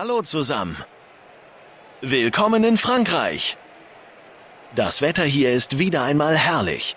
Hallo zusammen. Willkommen in Frankreich. Das Wetter hier ist wieder einmal herrlich.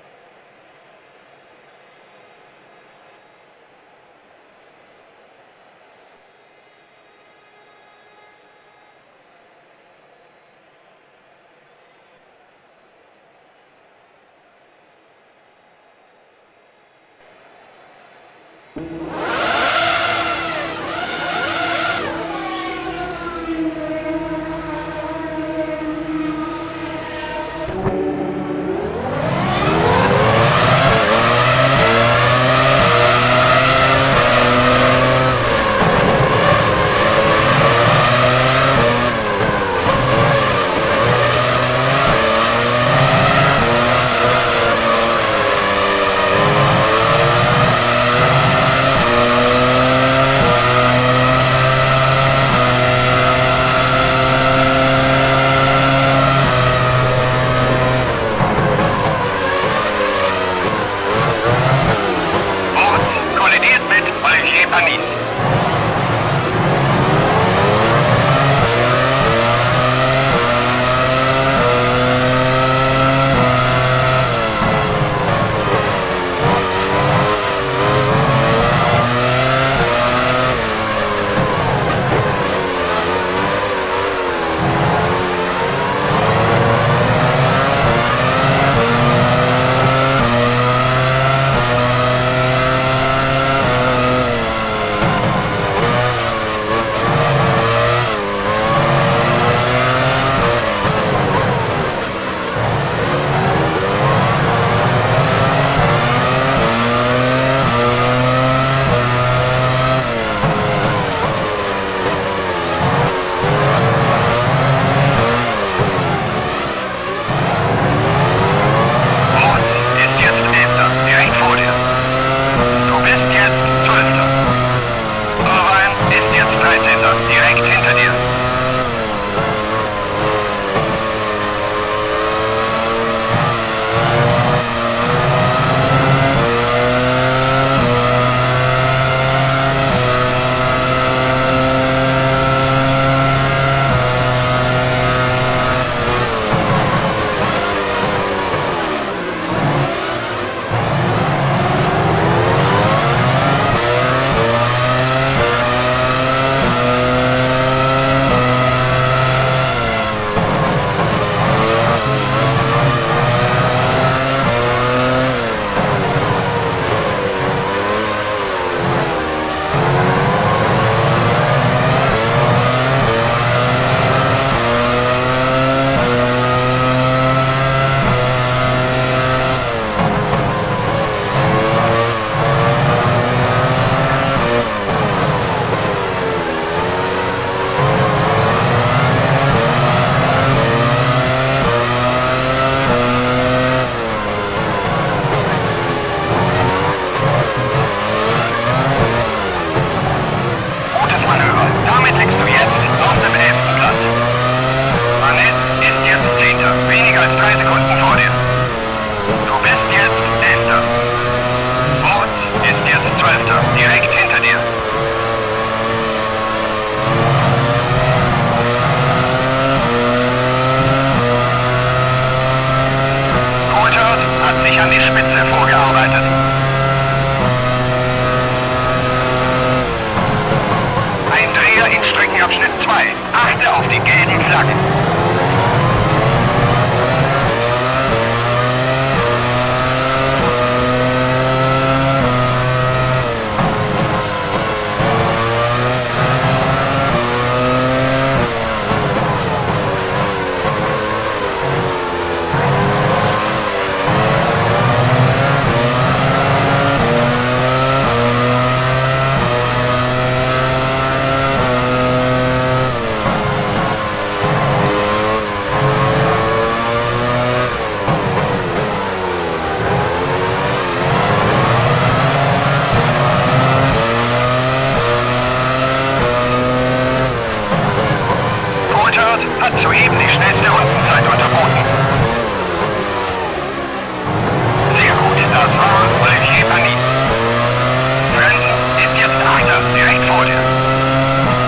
Direkt vor dir.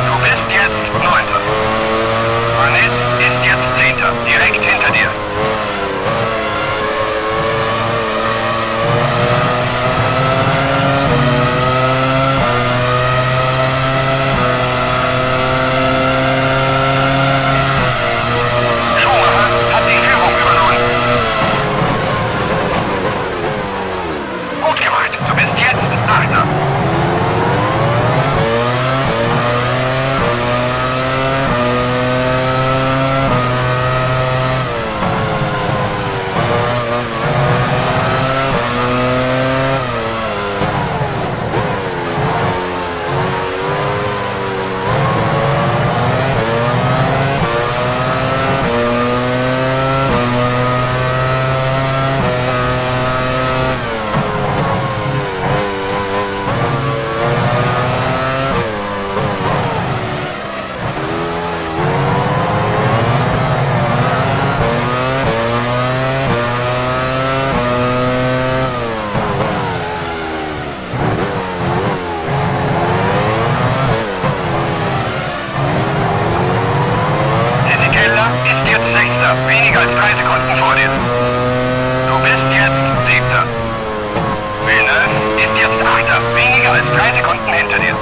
Du bist jetzt 9. vor dir. Du bist jetzt Siebter. Villeneuve ist jetzt Achter, weniger als 3 Sekunden hinter dir.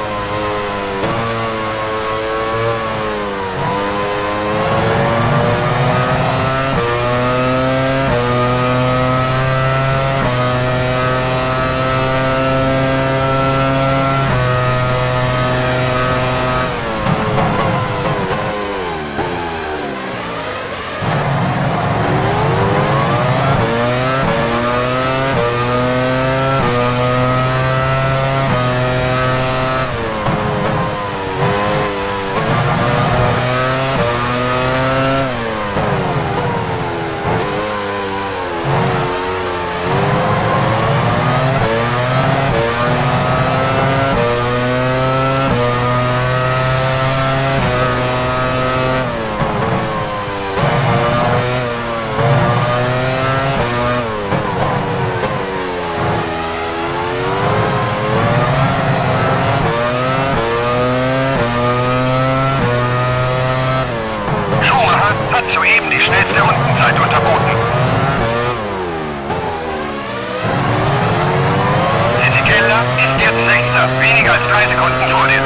Hat soeben die schnellste Rundenzeit unterboten. Fisichella ist jetzt Sechster, weniger als 3 Sekunden vor dir.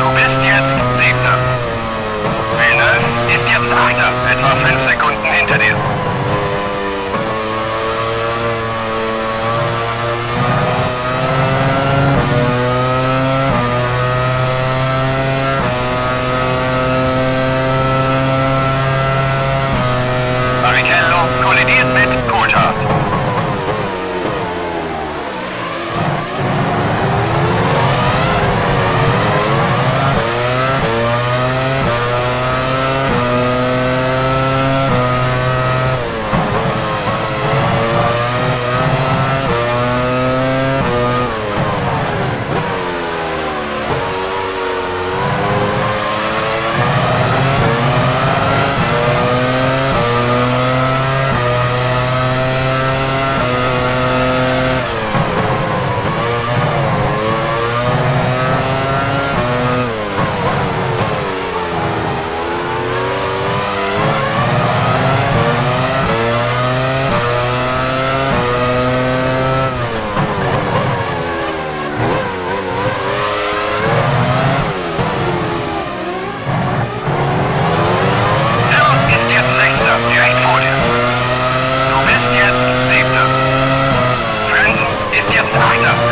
Du bist jetzt Siebter. Villeneuve ist jetzt Achter, etwa 5 Sekunden hinter dir. Kollidiert mit Coulthard.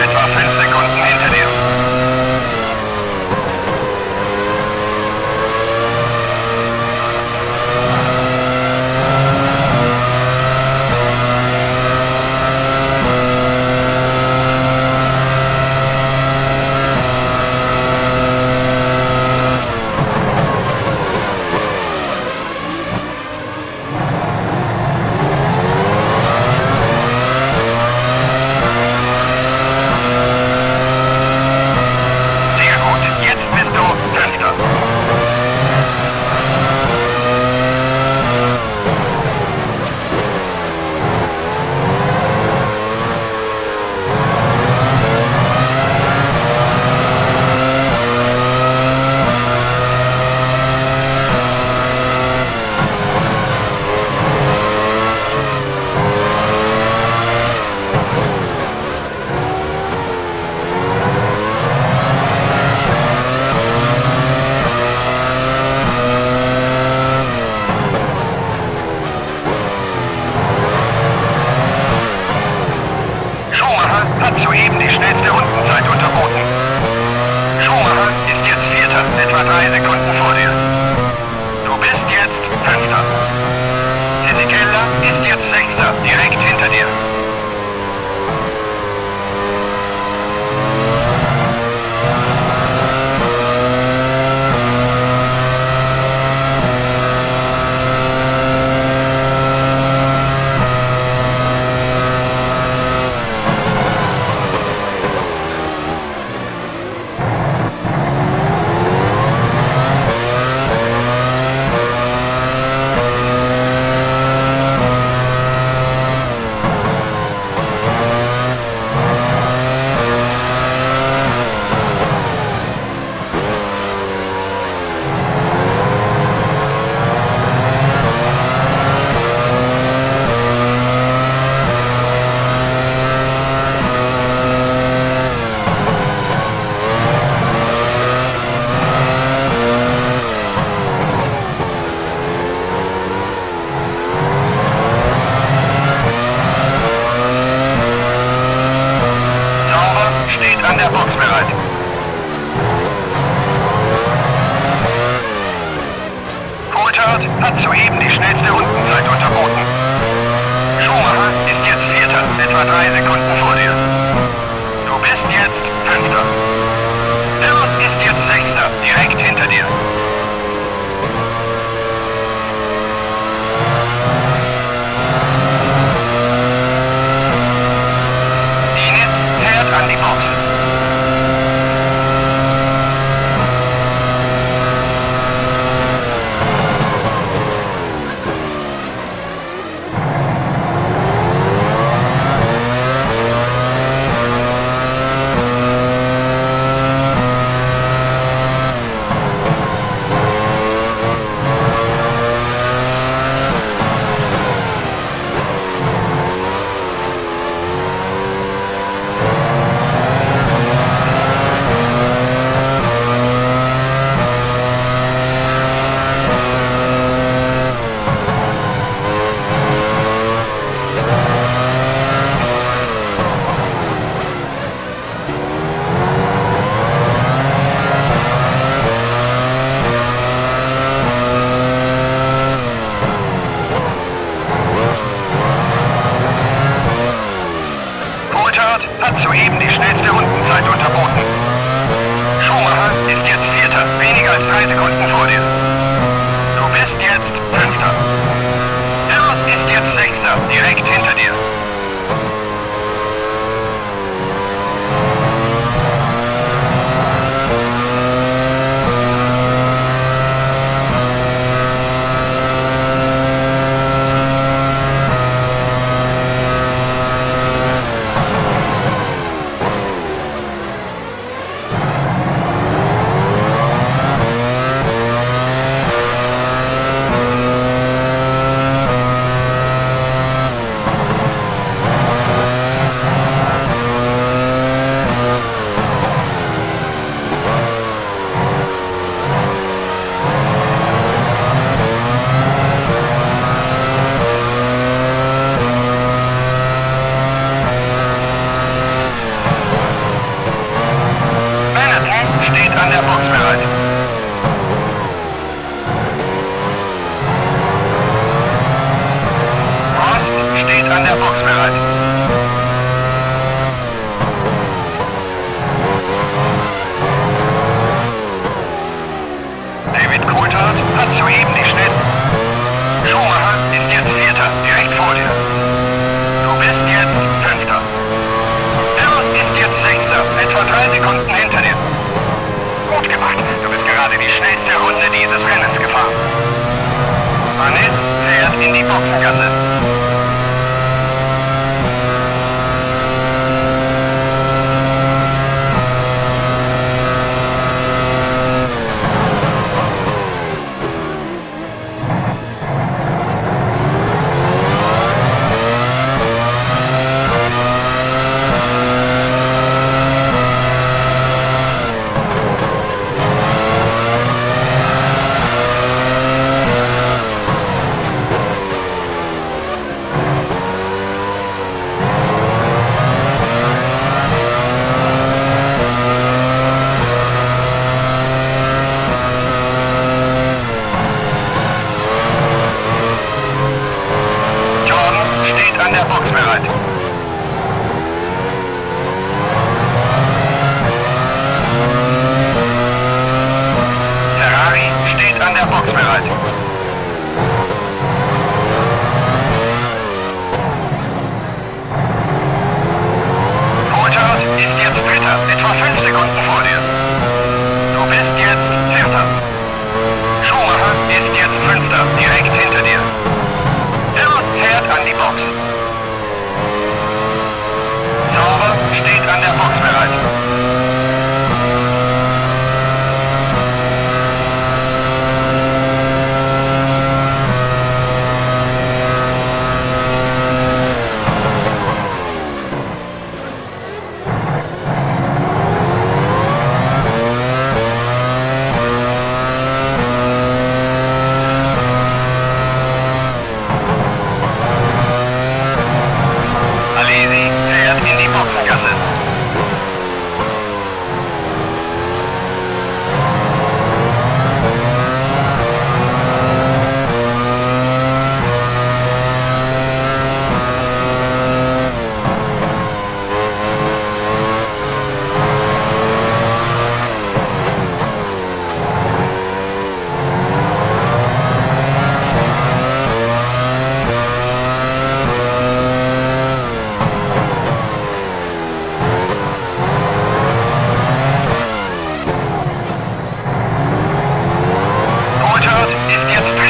Etwa 5 Sekunden hinter dir. Hat soeben die schnellste Rundenzeit unterboten. Schumacher ist jetzt Vierter, etwa 3 Sekunden vor dir. Du bist jetzt Fünfter. Fisichella ist jetzt Sechster, direkt hinter dir. Coulthard hat soeben die schnellste Rundenzeit unterboten. Schumacher ist jetzt Vierter, etwa 3 Sekunden vor dir. Du bist jetzt Fünfter. Hill ist jetzt Sechster, direkt hinter dir. Diniz fährt an die Box. Hat soeben die schnellste Rundenzeit unterboten. Schumacher ist jetzt Vierter, weniger als 3 Sekunden vor dir. Du bist jetzt Fünfter. Hill ist jetzt Sechster, direkt hinter dir. Steht an der Box bereit. Prost steht an der Box bereit. David Coulthard hat soeben die Schnitt. Schumacher ist jetzt Vierter, direkt vor dir. Du bist jetzt Fünfter. Hill ist jetzt Sechster, etwa 3 Sekunden hinter dir. Gut gemacht. Du bist gerade die schnellste Runde dieses Rennens gefahren. Manis fährt in die Boxengasse. An der Box bereit. Ferrari steht an der Box bereit. Coulthard ist jetzt Dritter, etwa 5 Sekunden vor dir. Du bist jetzt Vierter. Schumacher ist jetzt Fünfter, direkt hinter dir. Hill fährt an die Box. Sauber steht an der Box bereit.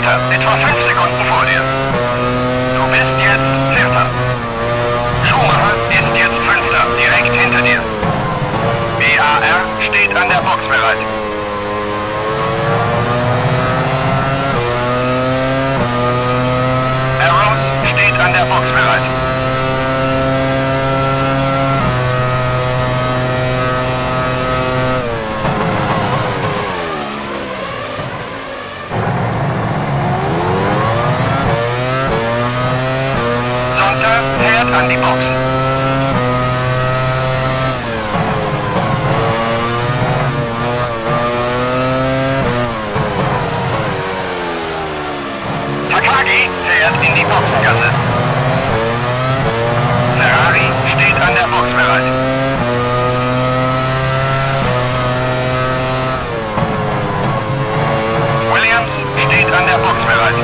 Dritter, etwa 5 Sekunden vor dir. Du bist jetzt Vierter. Schumacher ist jetzt Fünfter, direkt hinter dir. BAR steht an der Box bereit. Arrows steht an der Box bereit. Sonntag fährt an die Box. Takagi fährt in die Boxengasse. Ferrari steht an der Box bereit. Williams steht an der Box bereit.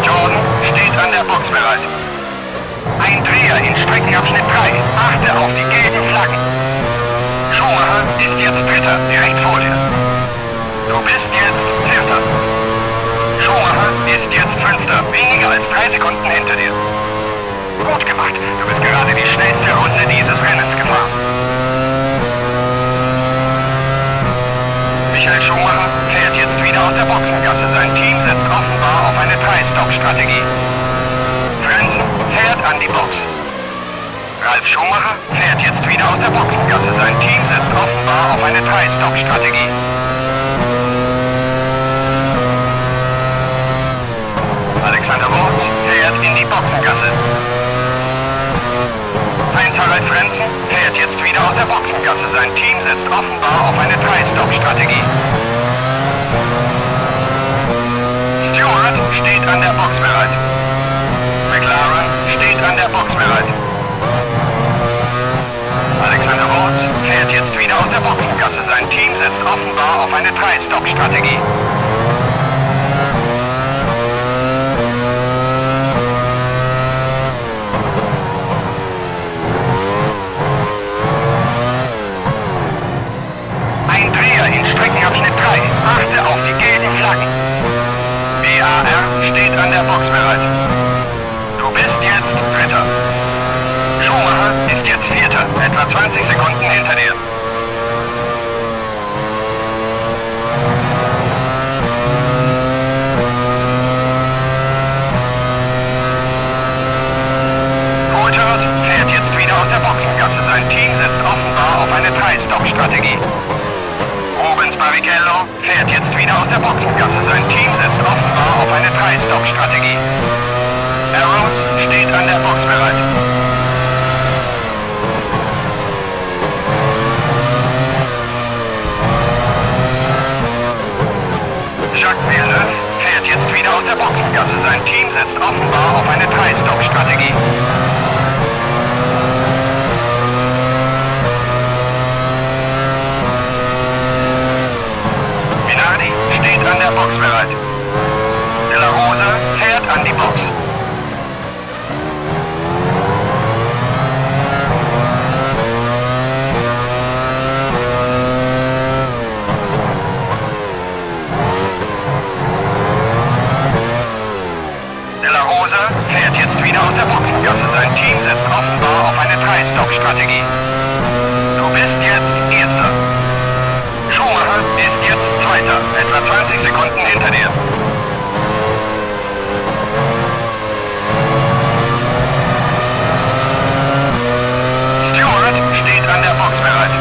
Jordan steht an der Box bereit. Ein Dreher in Streckenabschnitt 3. Achte auf die gelben Flaggen. Schumacher ist jetzt Dritter, direkt vor dir. Du bist jetzt Vierter. Schumacher ist jetzt Fünfter, weniger als 3 Sekunden hinter dir. Gut gemacht, du bist gerade die schnellste Runde dieses Rennens gefahren. Michael Schumacher fährt jetzt wieder aus der Boxengasse. Sein Team setzt offenbar auf eine 3-Stop-Strategie. Frenzen fährt an die Box. Ralf Schumacher fährt jetzt wieder aus der Boxengasse. Sein Team setzt offenbar auf eine 3-Stop-Strategie. Alexander Wurz fährt in die Boxengasse. Heinz-Harald Frenzen fährt jetzt wieder aus der Boxengasse. Sein Team setzt offenbar auf eine 3-Stop-Strategie. Stewart steht an der Box bereit. McLaren steht an der Box bereit. Alexander Wurz fährt jetzt wieder aus der Boxengasse. Sein Team setzt offenbar auf eine 3-Stop-Strategie. Ein Dreher in Streckenabschnitt 3. Achte auf die gelben Flaggen. BAR steht an der Box bereit. Du bist jetzt Dritter. Schumacher ist jetzt Vierter, etwa 20 Sekunden hinter dir. Coulthard fährt jetzt wieder aus der Boxengasse. Sein Team setzt offenbar auf eine 3-Stop-Strategie. Rubens Barrichello fährt jetzt wieder aus der Boxengasse. Sein Team setzt offenbar auf eine 3-Stop-Strategie. Arrows steht an der Box bereit. Jacques Villeneuve fährt jetzt wieder aus der Boxengasse. Sein Team setzt offenbar auf eine 3-Stop-Strategie. Minardi steht an der Box bereit. De La Rosa fährt an die Box. De La Rosa fährt jetzt wieder aus der Boxengasse. Sein Team setzt offenbar auf eine 3-Stop-Strategie. Du bist jetzt Erster. Schumacher ist jetzt Zweiter, etwa 20 Sekunden hinter dir. Stewart steht an der Box bereit.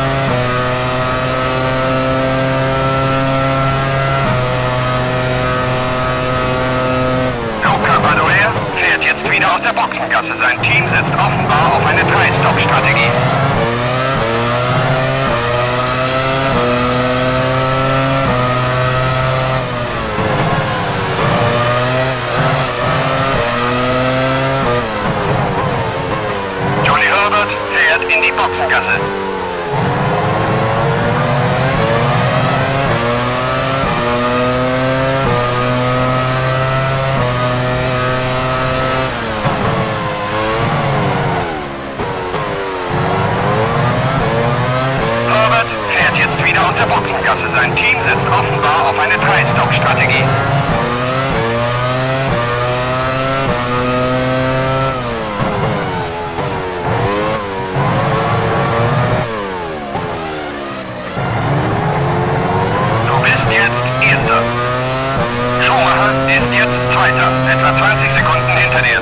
Luca Badoer fährt jetzt wieder aus der Boxengasse. Sein Team setzt offenbar auf eine 3-Stop-Strategie. Johnny Herbert fährt in die Boxengasse. etwa 20 Sekunden hinter dir.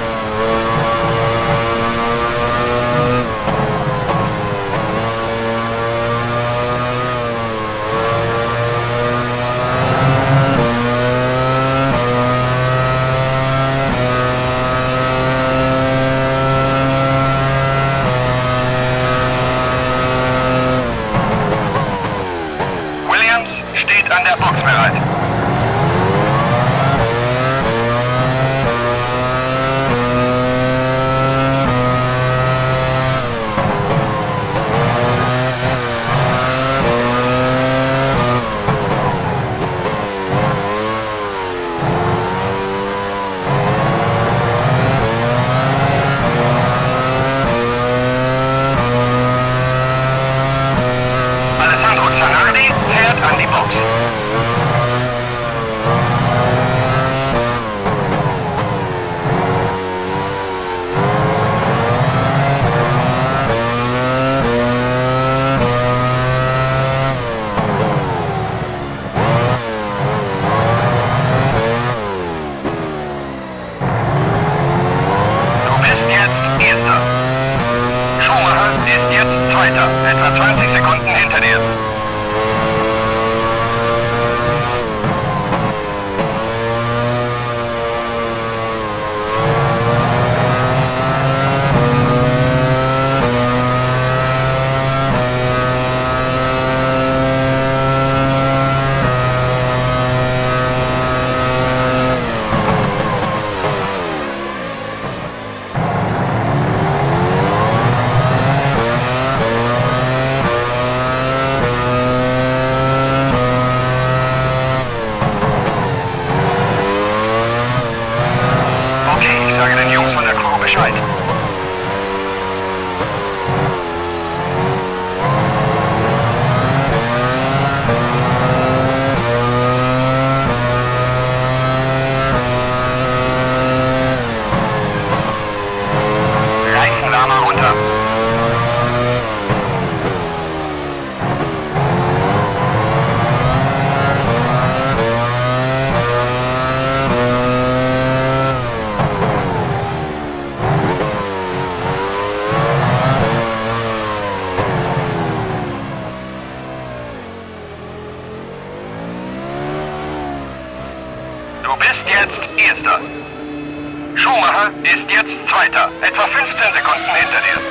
Williams steht an der Box bereit. Alessandro Zanardi fährt an die Box. Du bist jetzt Erster. Schumacher ist jetzt Zweiter, etwa 20 Sekunden hinter dir. Okay, ich sage den Jungs von der Crew Bescheid. Reifenlama runter. Du bist jetzt Erster. Schumacher ist jetzt Zweiter, etwa 15 Sekunden hinter dir.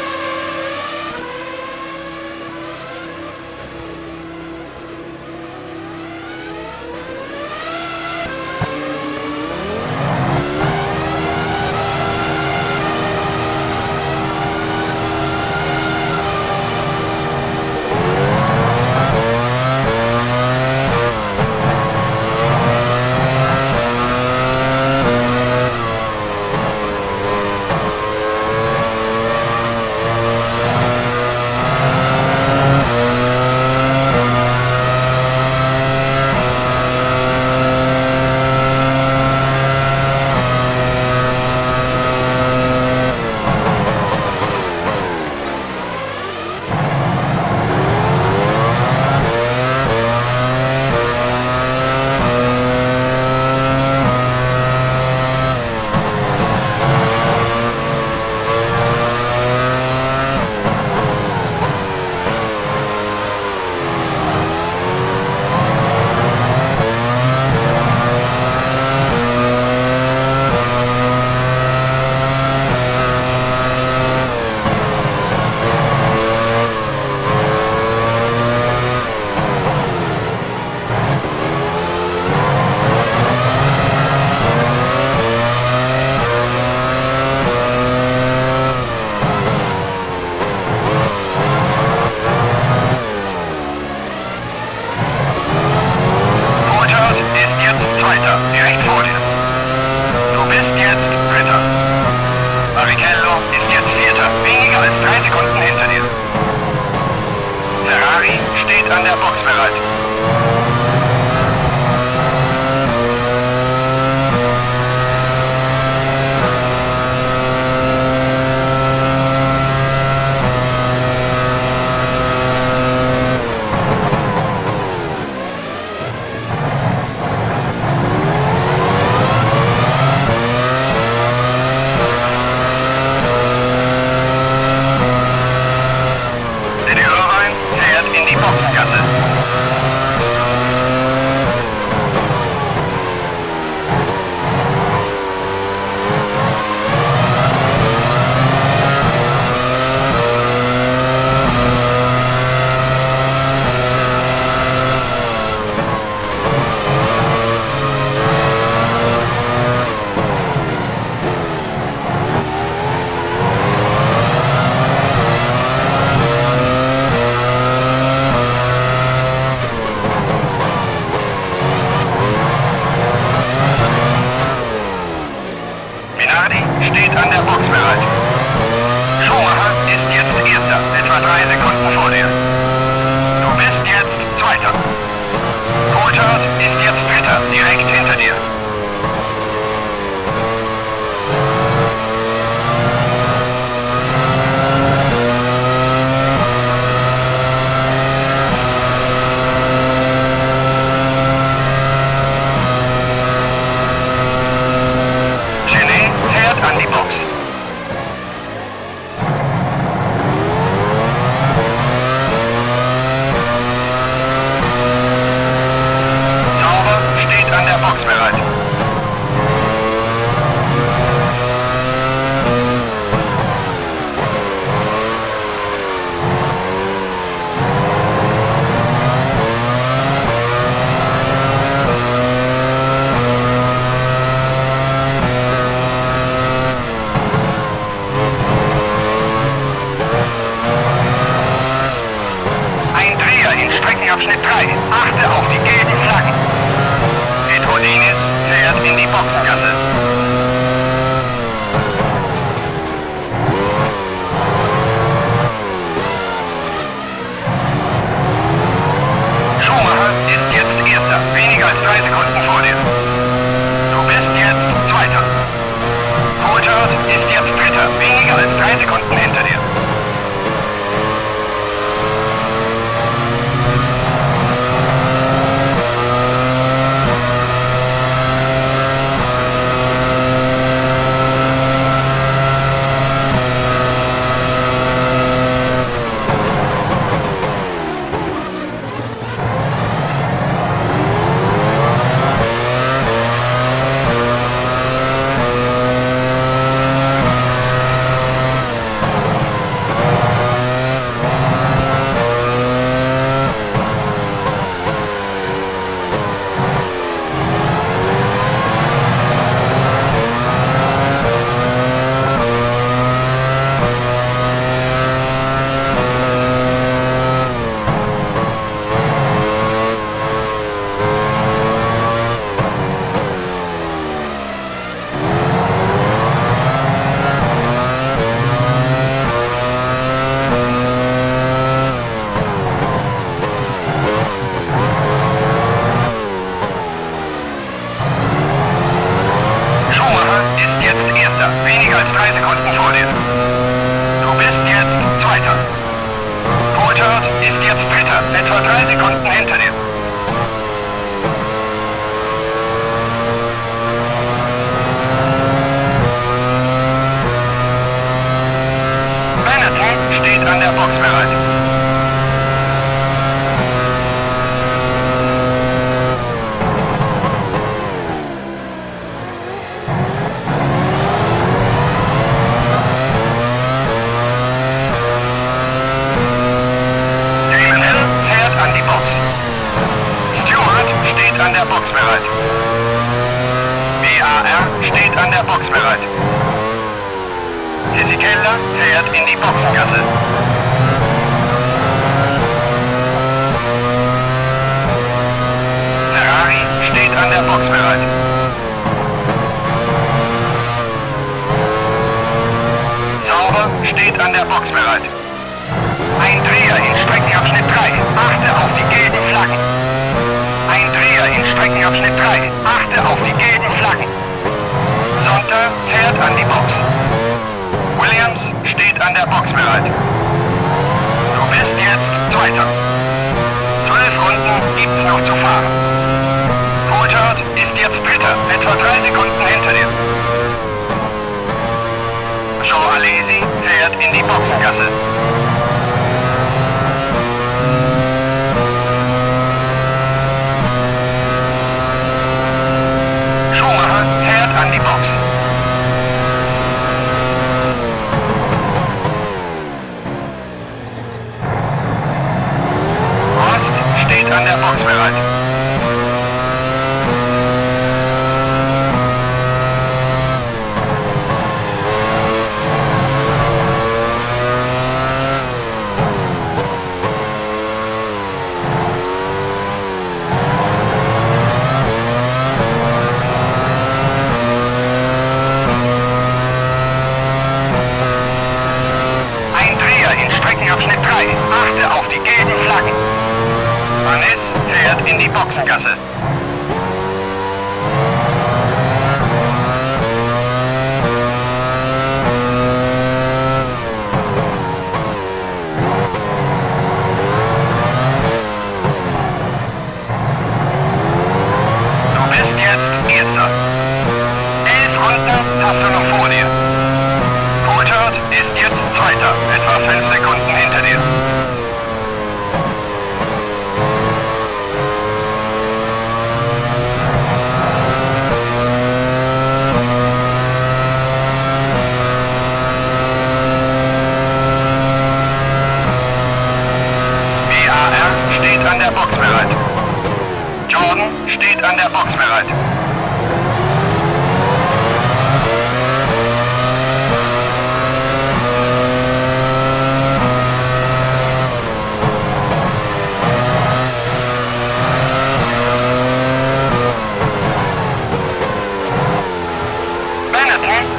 steht an der Box bereit. Schumacher ist jetzt Erster, etwa 3 Sekunden vor dir. Du bist jetzt Zweiter. Coulthard ist jetzt Dritter, direkt hinter dir. Genet fährt an die Box. Sauber steht an der Box bereit. Ein Dreher in Streckenabschnitt 3. Achte auf die gelben Flaggen. Petrolinis fährt in die Boxengasse. Schumacher ist jetzt Erster, weniger als 3 Sekunden vor dir. Du bist jetzt Zweiter. Coulthard ist jetzt Dritter, weniger als 3 Sekunden hinter dir. Schumacher ist jetzt Erster, weniger als 3 Sekunden vor dir. Du bist jetzt Zweiter. Coulthard ist jetzt Dritter, etwa 3 Sekunden hinter dir. Benetton steht an der Box bereit. Damon Hill fährt an die Box. Stewart steht an der Box bereit. BAR steht an der Box bereit. Fisichella fährt in die Boxengasse. Ferrari steht an der Box bereit. Sauber steht an der Box bereit. Ein Dreher in Streckenabschnitt 3. Achte auf die gelben Flaggen. Ein Dreher in Streckenabschnitt 3. Achte auf die gelben Flaggen. Sonter fährt an die Box. Williams steht an der Box bereit. Du bist jetzt Zweiter. 12 Runden gibt's noch zu fahren. Coulthard ist jetzt Dritter, etwa 3 Sekunden hinter dir. Jean Alesi fährt in die Boxengasse. Schumacher fährt an die Box. Rost steht an der Box bereit. Achte auf die gelben Flaggen. Manis fährt in die Boxengasse. Du bist jetzt Erster. 11 Runden hast du noch vor dir. Coulthard ist jetzt Zweiter, etwa 5 Sekunden hinter dir. BAR steht an der Box bereit. Jordan steht an der Box bereit.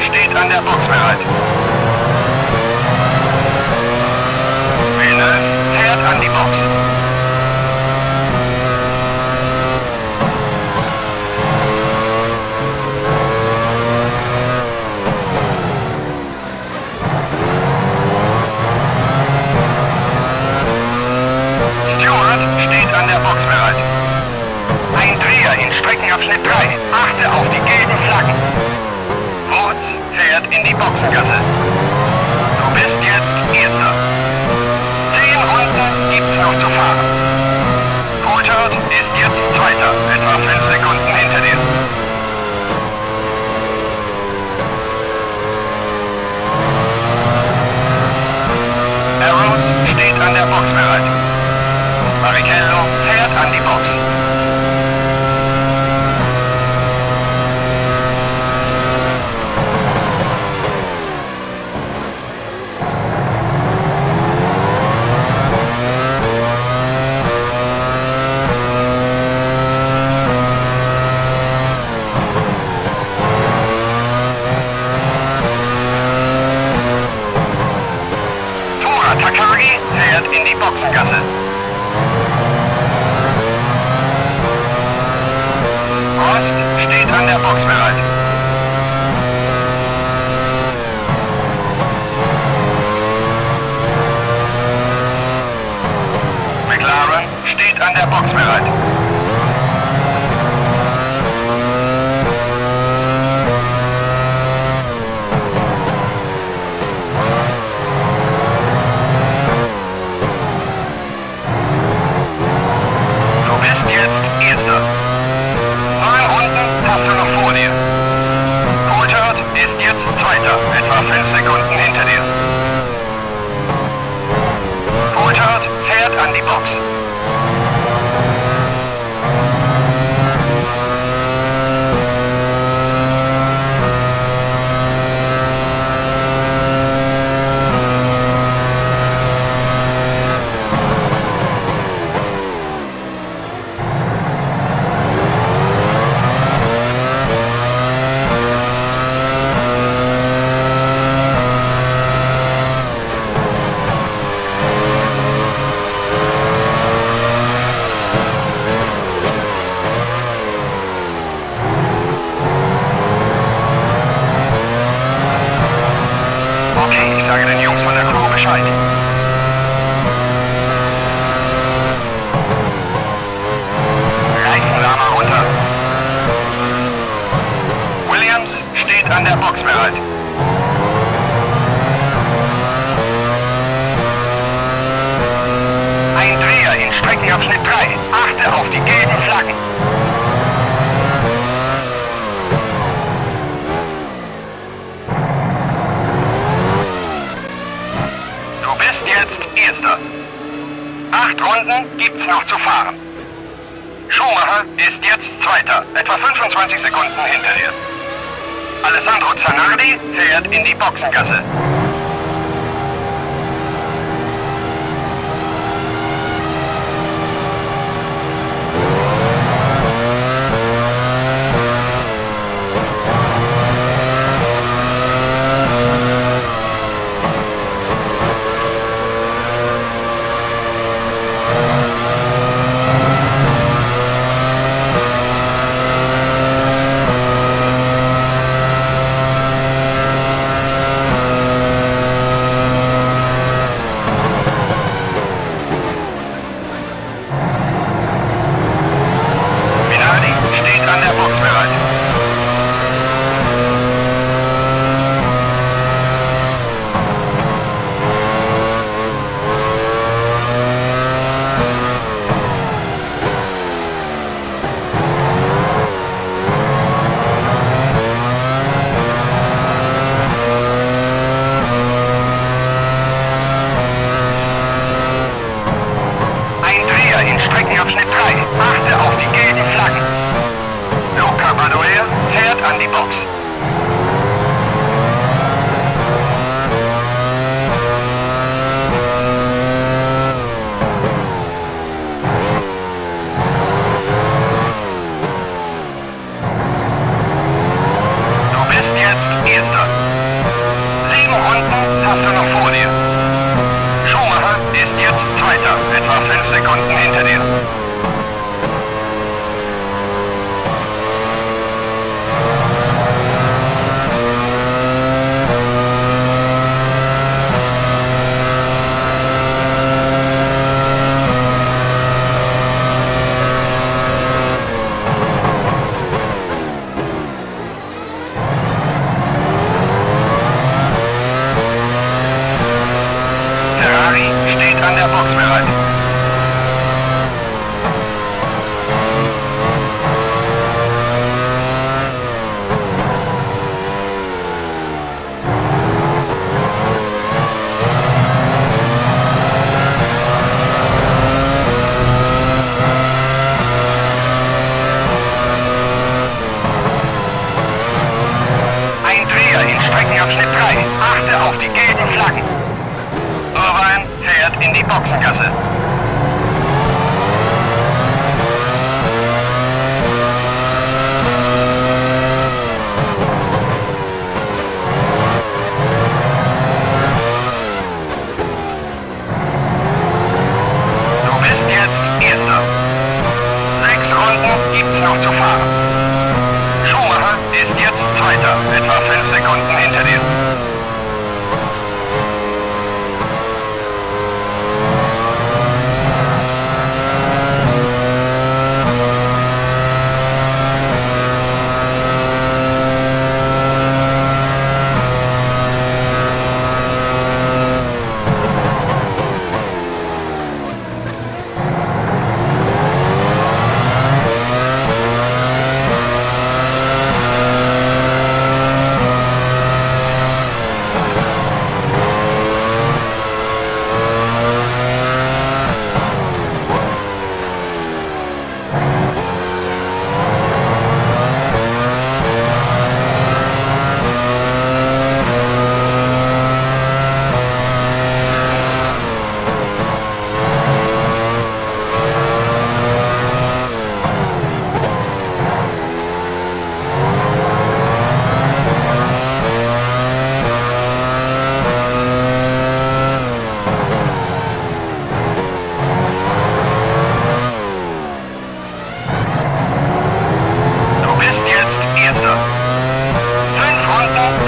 Steht an der Box bereit. Villeneuve fährt an die Box. Stewart steht an der Box bereit. Ein Dreher in Streckenabschnitt 3. Achte auf die gelben Flaggen. Wurz fährt in die Boxengasse. Du bist jetzt Erster. 10 Runden gibt's noch zu fahren. Coulthard ist jetzt Zweiter, etwa 5 Sekunden hinter dir. Arrows steht an der Box bereit. Barrichello fährt an die Box. Takagi fährt in die Boxengasse. Rost steht an der Box bereit. McLaren steht an der Box bereit. Erster. 9 Runden hast du noch vor dir. Coulthard ist jetzt Zweiter, etwa 5 Sekunden hinter dir. Coulthard fährt an die Box. Okay, ich sage den Jungs von der Crew Bescheid. Reifenrahmen runter. Williams steht an der Box bereit. Ein Dreher in Streckenabschnitt 3. Achte auf die gelben Flaggen. Jetzt Erster. 8 Runden gibt's noch zu fahren. Schumacher ist jetzt Zweiter, etwa 25 Sekunden hinter dir. Alessandro Zanardi fährt in die Boxengasse. noch vor dir. Schumacher ist jetzt Zweiter, etwa 5 Sekunden hinter dir. Ferrari steht an der Box bereit. Ein Dreher in Streckenabschnitt 3. Achte auf die gelben Flaggen. Urban fährt in die Boxengasse. Du bist jetzt Erster. 6 Runden gibt's noch zu fahren. Schumacher ist jetzt Zweiter, etwa 5 Sekunden hinter dir.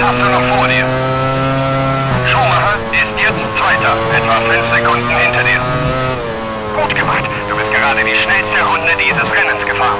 Hast du noch vor dir. Schumacher ist jetzt Zweiter, etwa 5 Sekunden hinter dir. Gut gemacht, du bist gerade die schnellste Runde dieses Rennens gefahren.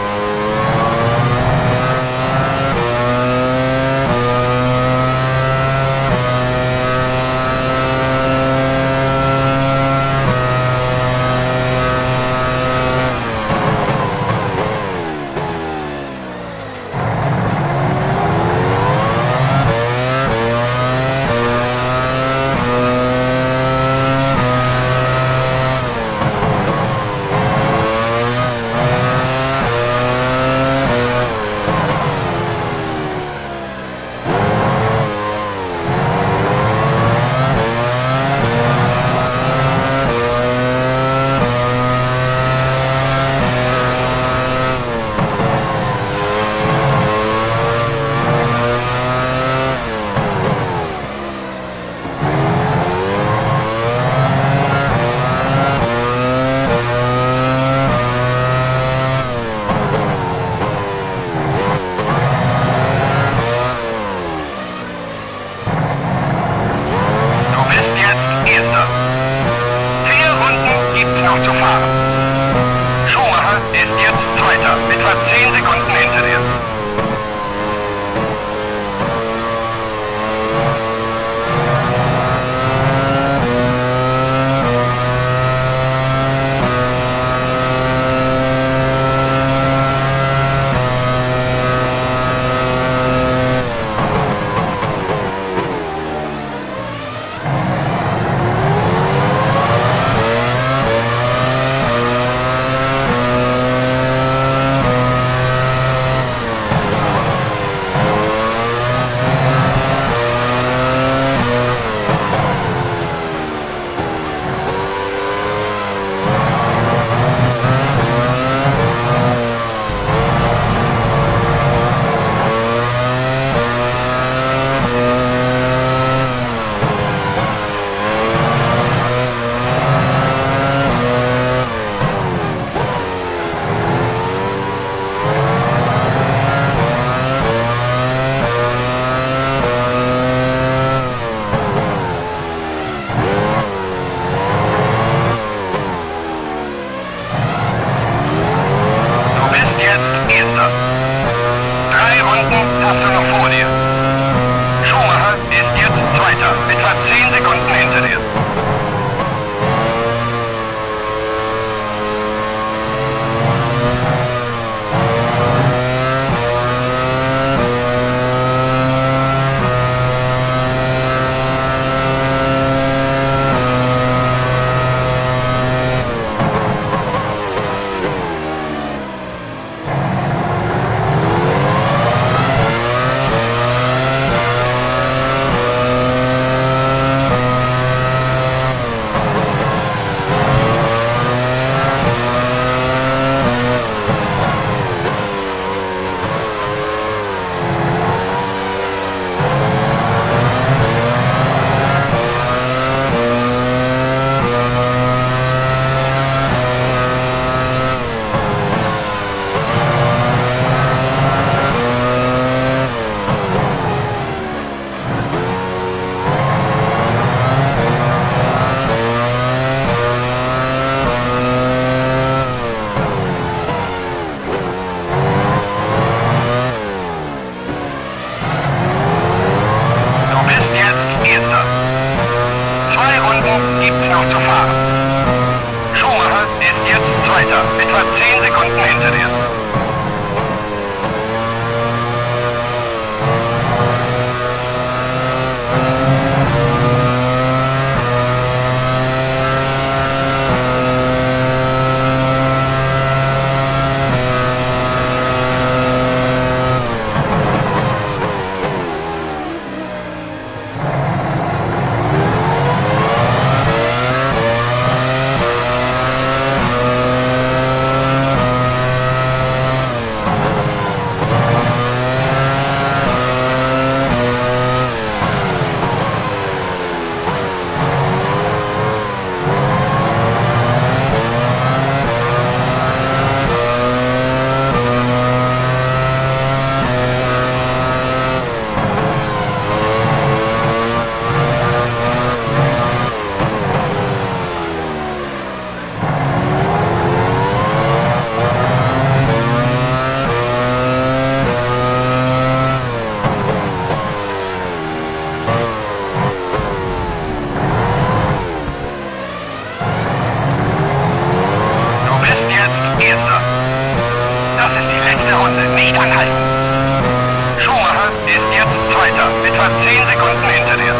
Erster. 4 Runden gibt's noch zu fahren. Schumacher ist jetzt Zweiter, etwa 10 Sekunden hinter dir. Sekunden hinter dir. Gibt's noch zu fahren. Schumacher ist jetzt Zweiter, etwa 10 Sekunden hinter dir. Erster. Das ist die letzte Runde. Nicht anhalten. Schumacher ist jetzt Zweiter. Etwa 10 Sekunden hinter dir.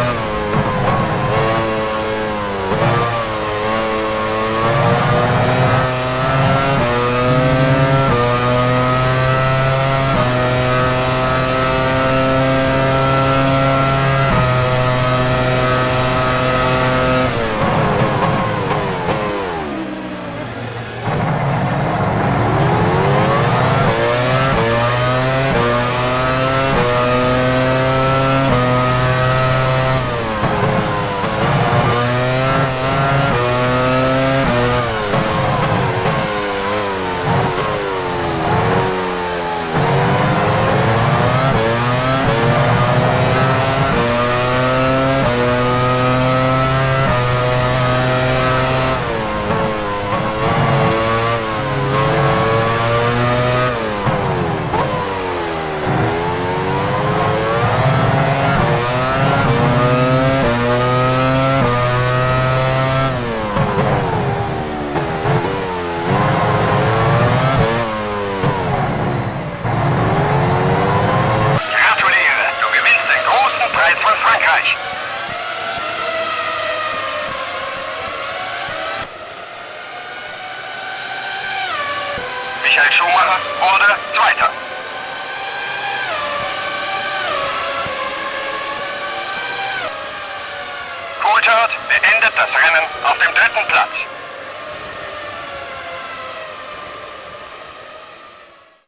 Von Frankreich. Michael Schumacher wurde Zweiter. Coulthard beendet das Rennen auf dem 3. Platz.